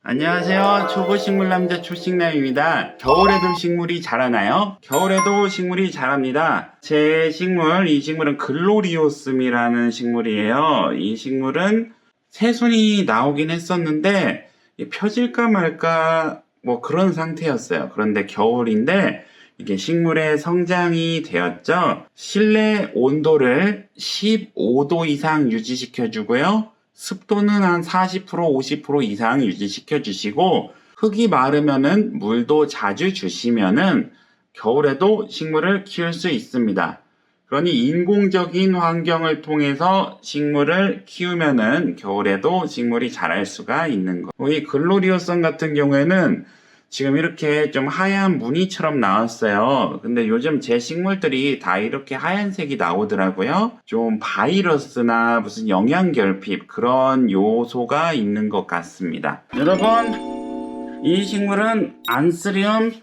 안녕하세요. 초보식물 남자 초식남입니다. 겨울에도 식물이 자라나요? 겨울에도 식물이 자랍니다. 제 식물, 이 식물은 글로리오슴이라는 식물이에요. 이 식물은 새순이 나오긴 했었는데 펴질까 말까 뭐 그런 상태였어요. 그런데 겨울인데 이게 식물의 성장이 되었죠. 실내 온도를 15도 이상 유지시켜 주고요. 습도는 한 40%, 50% 이상 유지시켜 주시고, 흙이 마르면은 물도 자주 주시면은 겨울에도 식물을 키울 수 있습니다. 그러니 인공적인 환경을 통해서 식물을 키우면은 겨울에도 식물이 자랄 수가 있는 거. 이 글로리오선 같은 경우에는 지금 이렇게 좀 하얀 무늬처럼 나왔어요. 근데 요즘 제 식물들이 다 이렇게 하얀색이 나오더라고요. 좀 바이러스나 무슨 영양 결핍 그런 요소가 있는 것 같습니다. 여러분, 이 식물은 안스리움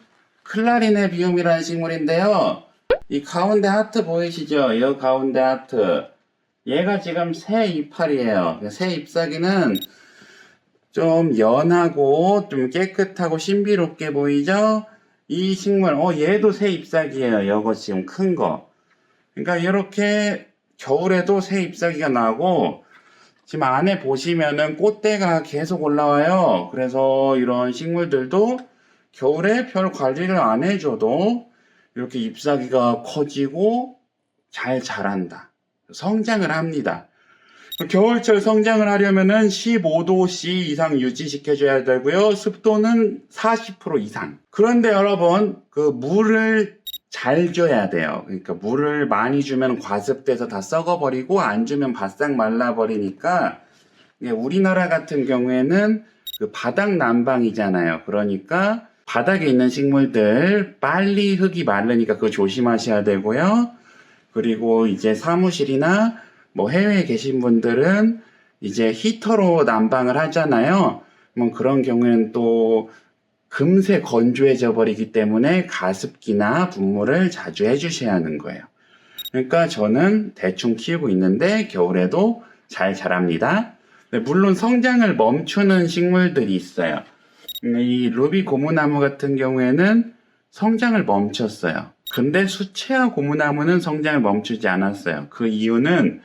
클라리네비움이라는 식물인데요. 이 가운데 하트 보이시죠? 이 가운데 하트. 얘가 지금 새 이파리예요. 새 잎사귀는 좀 연하고 좀 깨끗하고 신비롭게 보이죠? 이 식물, 얘도 새 잎사귀예요. 이거 지금 큰 거. 그러니까 이렇게 겨울에도 새 잎사귀가 나고 지금 안에 보시면은 꽃대가 계속 올라와요. 그래서 이런 식물들도 겨울에 별 관리를 안 해줘도 이렇게 잎사귀가 커지고 잘 자란다. 성장을 합니다. 겨울철 성장을 하려면은 15도씨 이상 유지시켜줘야 되고요. 습도는 40% 이상. 그런데 여러분, 물을 잘 줘야 돼요. 그러니까 물을 많이 주면 과습돼서 다 썩어버리고 안 주면 바싹 말라버리니까 우리나라 같은 경우에는 바닥 난방이잖아요. 그러니까 바닥에 있는 식물들 빨리 흙이 마르니까 그거 조심하셔야 되고요. 그리고 이제 사무실이나 뭐 해외에 계신 분들은 이제 히터로 난방을 하잖아요. 뭐 그런 경우에는 또 금세 건조해져 버리기 때문에 가습기나 분무를 자주 해주셔야 하는 거예요. 그러니까 저는 대충 키우고 있는데 겨울에도 잘 자랍니다. 물론 성장을 멈추는 식물들이 있어요. 이 루비 고무나무 같은 경우에는 성장을 멈췄어요. 근데 수채화 고무나무는 성장을 멈추지 않았어요. 그 이유는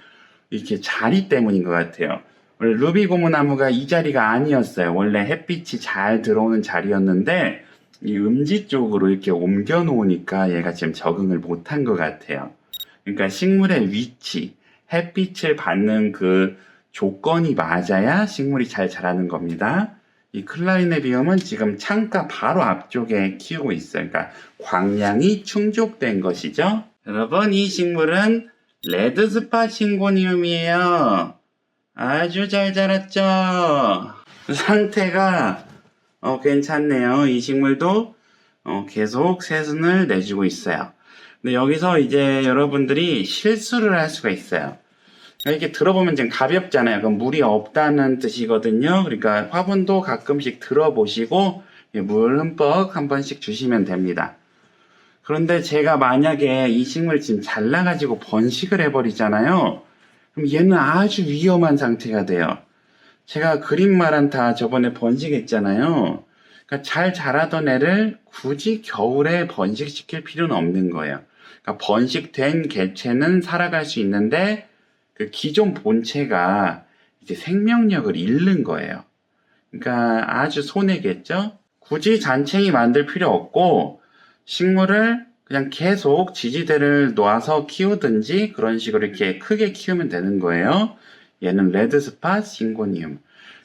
이렇게 자리 때문인 것 같아요. 원래 루비 고무나무가 이 자리가 아니었어요. 원래 햇빛이 잘 들어오는 자리였는데 이 음지 쪽으로 이렇게 옮겨 놓으니까 얘가 지금 적응을 못한 것 같아요. 그러니까 식물의 위치, 햇빛을 받는 그 조건이 맞아야 식물이 잘 자라는 겁니다. 이 클라리네비움은 지금 창가 바로 앞쪽에 키우고 있어요. 그러니까 광량이 충족된 것이죠. 여러분, 이 식물은 레드스팟 싱고니움이에요. 아주 잘 자랐죠? 상태가 괜찮네요. 이 식물도 계속 새순을 내주고 있어요. 근데 여기서 이제 여러분들이 실수를 할 수가 있어요. 이렇게 들어보면 지금 가볍잖아요. 그럼 물이 없다는 뜻이거든요. 그러니까 화분도 가끔씩 들어보시고 물 흠뻑 한 번씩 주시면 됩니다. 그런데 제가 만약에 이 식물 지금 잘라가지고 번식을 해버리잖아요. 그럼 얘는 아주 위험한 상태가 돼요. 제가 그린마란타 저번에 번식했잖아요. 그러니까 잘 자라던 애를 굳이 겨울에 번식시킬 필요는 없는 거예요. 그러니까 번식된 개체는 살아갈 수 있는데 그 기존 본체가 이제 생명력을 잃는 거예요. 그러니까 아주 손해겠죠? 굳이 잔챙이 만들 필요 없고 식물을 그냥 계속 지지대를 놓아서 키우든지 그런 식으로 이렇게 크게 키우면 되는 거예요. 얘는 레드스팟 싱고니움.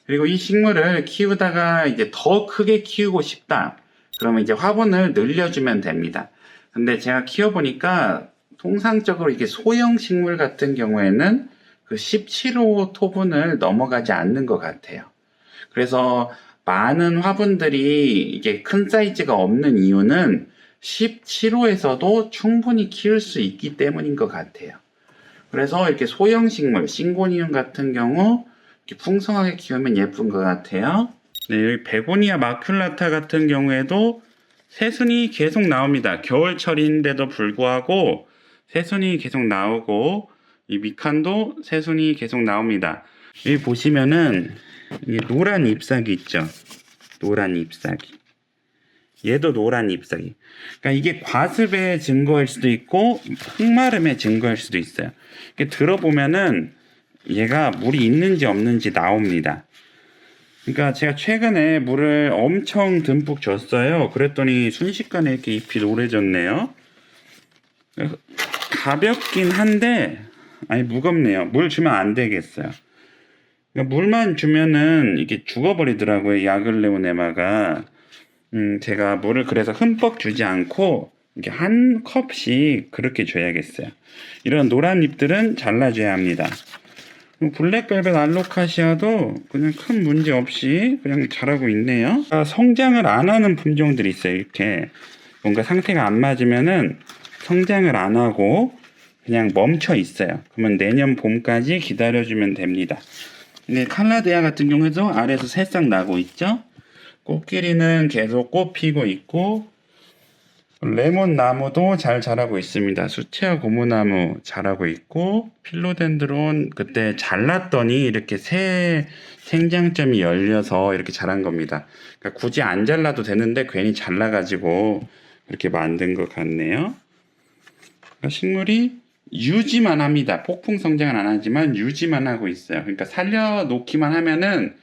그리고 이 식물을 키우다가 이제 더 크게 키우고 싶다. 그러면 이제 화분을 늘려주면 됩니다. 근데 제가 키워보니까 통상적으로 이게 소형 식물 같은 경우에는 그 17호 토분을 넘어가지 않는 것 같아요. 그래서 많은 화분들이 이게 큰 사이즈가 없는 이유는 17호에서도 충분히 키울 수 있기 때문인 것 같아요. 그래서 이렇게 소형 식물, 싱고니움 같은 경우 이렇게 풍성하게 키우면 예쁜 것 같아요. 네, 여기 베고니아 마큘라타 같은 경우에도 새순이 계속 나옵니다. 겨울철인데도 불구하고 새순이 계속 나오고 이 미칸도 새순이 계속 나옵니다. 여기 보시면은 이 노란 잎사귀 있죠. 노란 잎사귀. 얘도 노란 잎사귀. 그러니까 이게 과습의 증거일 수도 있고 흙마름의 증거일 수도 있어요. 이렇게 들어보면은 얘가 물이 있는지 없는지 나옵니다. 그러니까 제가 최근에 물을 엄청 듬뿍 줬어요. 그랬더니 순식간에 이렇게 잎이 노래졌네요. 가볍긴 한데 아니 무겁네요. 물 주면 안 되겠어요. 그러니까 물만 주면은 이게 죽어버리더라고요. 야글레오네마가. 제가 물을 그래서 흠뻑 주지 않고 이렇게 한 컵씩 그렇게 줘야겠어요. 이런 노란 잎들은 잘라줘야 합니다. 블랙벨벳 알로카시아도 그냥 큰 문제 없이 그냥 자라고 있네요. 성장을 안 하는 품종들이 있어요. 이렇게 뭔가 상태가 안 맞으면은 성장을 안 하고 그냥 멈춰 있어요. 그러면 내년 봄까지 기다려주면 됩니다. 근데 칼라데아 같은 경우에도 아래에서 새싹 나고 있죠. 꽃길이는 계속 꽃 피고 있고 레몬 나무도 잘 자라고 있습니다. 수채화 고무나무 자라고 있고 필로덴드론 그때 잘랐더니 이렇게 새 생장점이 열려서 이렇게 자란 겁니다. 그러니까 굳이 안 잘라도 되는데 괜히 잘라가지고 이렇게 만든 것 같네요. 그러니까 식물이 유지만 합니다. 폭풍 성장은 안 하지만 유지만 하고 있어요. 그러니까 살려놓기만 하면은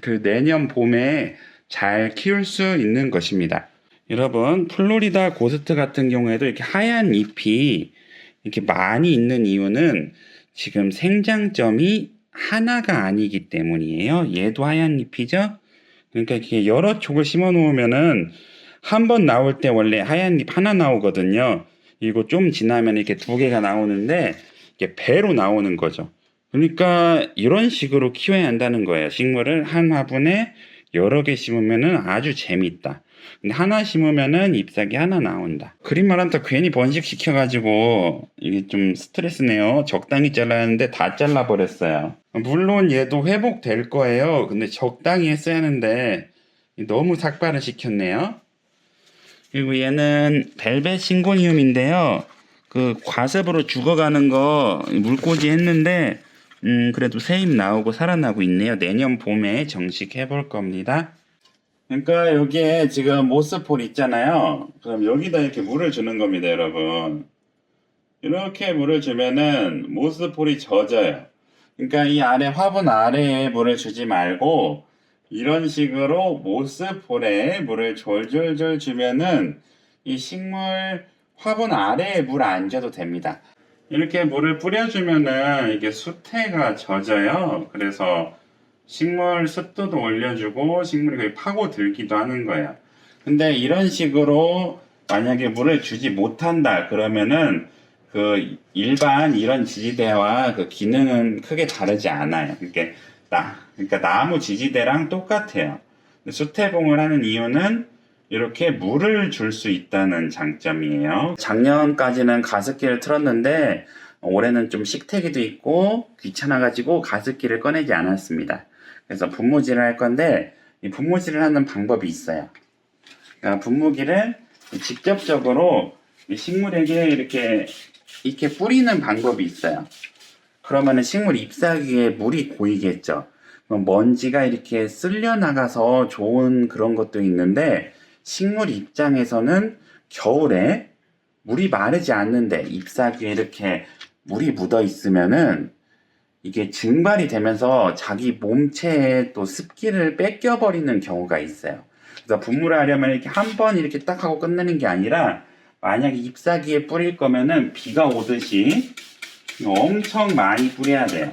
그 내년 봄에 잘 키울 수 있는 것입니다. 여러분, 플로리다 고스트 같은 경우에도 이렇게 하얀 잎이 이렇게 많이 있는 이유는 지금 생장점이 하나가 아니기 때문이에요. 얘도 하얀 잎이죠? 그러니까 이렇게 여러 촉을 심어 놓으면은 한 번 나올 때 원래 하얀 잎 하나 나오거든요. 이거 좀 지나면 이렇게 두 개가 나오는데 이게 배로 나오는 거죠. 그러니까 이런 식으로 키워야 한다는 거예요. 식물을 한 화분에 여러 개 심으면은 아주 재밌다. 근데 하나 심으면은 잎사귀 하나 나온다. 그림말 한다 괜히 번식시켜가지고 이게 좀 스트레스네요. 적당히 잘라야 하는데 다 잘라버렸어요. 물론 얘도 회복될 거예요. 근데 적당히 했어야 하는데 너무 삭발을 시켰네요. 그리고 얘는 벨벳 싱고니움인데요. 그 과습으로 죽어가는 거 물꽂이 했는데 그래도 새잎 나오고 살아나고 있네요. 내년 봄에 정식 해볼 겁니다. 그러니까 여기에 지금 모스폴 있잖아요. 그럼 여기다 이렇게 물을 주는 겁니다, 여러분. 이렇게 물을 주면은 모스폴이 젖어요. 그러니까 이 아래 화분 아래에 물을 주지 말고 이런 식으로 모스폴에 물을 졸졸졸 주면은 이 식물 화분 아래에 물 안 줘도 됩니다. 이렇게 물을 뿌려주면은 이게 수태가 젖어요. 그래서 식물 습도도 올려주고 식물이 거의 파고들기도 하는 거예요. 근데 이런 식으로 만약에 물을 주지 못한다 그러면은 그 일반 이런 지지대와 그 기능은 크게 다르지 않아요. 그러니까 나무 지지대랑 똑같아요. 수태봉을 하는 이유는 이렇게 물을 줄 수 있다는 장점이에요. 작년까지는 가습기를 틀었는데 올해는 좀 식태기도 있고 귀찮아가지고 가습기를 꺼내지 않았습니다. 그래서 분무질을 할 건데 이 분무질을 하는 방법이 있어요. 그러니까 분무기를 직접적으로 식물에게 이렇게 뿌리는 방법이 있어요. 그러면은 식물 잎사귀에 물이 고이겠죠. 그럼 먼지가 이렇게 쓸려 나가서 좋은 그런 것도 있는데 식물 입장에서는 겨울에 물이 마르지 않는데 잎사귀에 이렇게 물이 묻어 있으면은 이게 증발이 되면서 자기 몸체에 또 습기를 뺏겨버리는 경우가 있어요. 그래서 분무를 하려면 이렇게 한 번 이렇게 딱 하고 끝내는 게 아니라 만약에 잎사귀에 뿌릴 거면은 비가 오듯이 엄청 많이 뿌려야 돼요.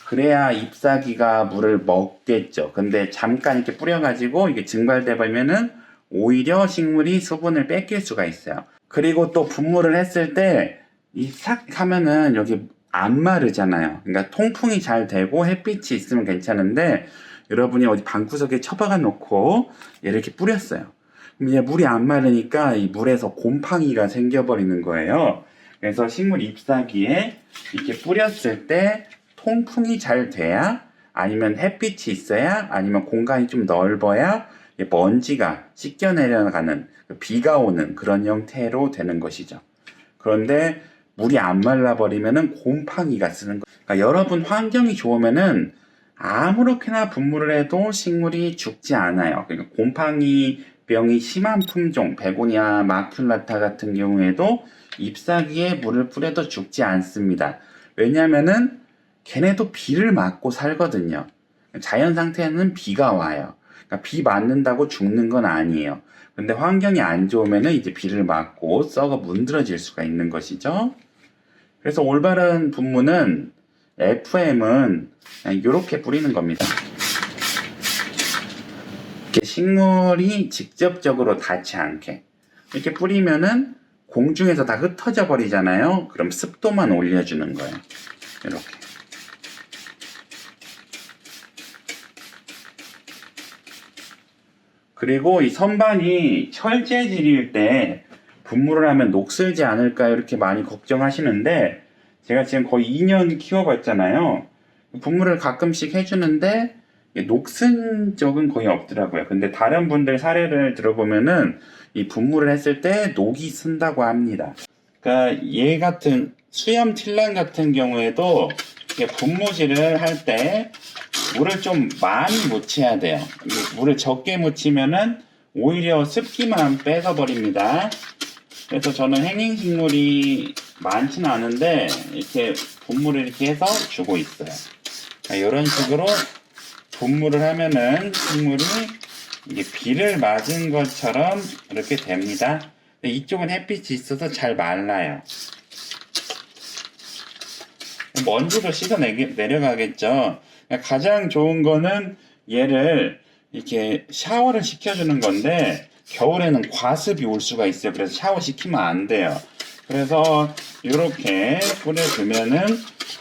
그래야 잎사귀가 물을 먹겠죠. 근데 잠깐 이렇게 뿌려가지고 이게 증발돼 버리면은 오히려 식물이 수분을 뺏길 수가 있어요. 그리고 또 분무를 했을 때 이 싹 하면은 여기 안 마르잖아요. 그러니까 통풍이 잘 되고 햇빛이 있으면 괜찮은데 여러분이 어디 방구석에 처박아 놓고 얘를 이렇게 뿌렸어요. 그럼 이제 물이 안 마르니까 이 물에서 곰팡이가 생겨버리는 거예요. 그래서 식물 잎사귀에 이렇게 뿌렸을 때 통풍이 잘 돼야 아니면 햇빛이 있어야 아니면 공간이 좀 넓어야 먼지가 씻겨 내려가는 비가 오는 그런 형태로 되는 것이죠. 그런데 물이 안 말라버리면은 곰팡이가 쓰는 거예요. 그러니까 여러분 환경이 좋으면은 아무렇게나 분무를 해도 식물이 죽지 않아요. 그러니까 곰팡이 병이 심한 품종, 베고니아 마큘라타 같은 경우에도 잎사귀에 물을 뿌려도 죽지 않습니다. 왜냐면은 걔네도 비를 맞고 살거든요. 자연 상태에는 비가 와요. 그러니까 비 맞는다고 죽는 건 아니에요. 근데 환경이 안 좋으면은 이제 비를 맞고 썩어 문드러질 수가 있는 것이죠. 그래서 올바른 분무는 FM은 이렇게 뿌리는 겁니다. 이렇게 식물이 직접적으로 닿지 않게 이렇게 뿌리면은 공중에서 다 흩어져 버리잖아요. 그럼 습도만 올려주는 거예요. 이렇게. 그리고 이 선반이 철재질일 때 분무를 하면 녹슬지 않을까 이렇게 많이 걱정하시는데 제가 지금 거의 2년 키워봤잖아요. 분무를 가끔씩 해주는데 녹슨 적은 거의 없더라고요. 근데 다른 분들 사례를 들어보면은 이 분무를 했을 때 녹이 쓴다고 합니다. 그러니까 얘 같은 수염 틸란 같은 경우에도 분무질을 할 때 물을 좀 많이 묻혀야 돼요. 물을 적게 묻히면은 오히려 습기만 뺏어버립니다. 그래서 저는 행잉식물이 많지는 않은데 이렇게 분무를 이렇게 해서 주고 있어요. 이런 식으로 분무를 하면은 식물이 이게 비를 맞은 것처럼 이렇게 됩니다. 근데 이쪽은 햇빛이 있어서 잘 말라요. 먼지도 씻어 내려가겠죠. 가장 좋은 거는 얘를 이렇게 샤워를 시켜주는 건데 겨울에는 과습이 올 수가 있어요. 그래서 샤워 시키면 안 돼요. 그래서 이렇게 뿌려주면은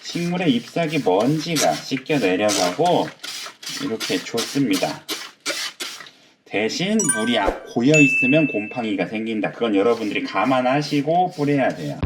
식물의 잎사귀 먼지가 씻겨 내려가고 이렇게 좋습니다. 대신 물이 고여 있으면 곰팡이가 생긴다. 그건 여러분들이 감안하시고 뿌려야 돼요.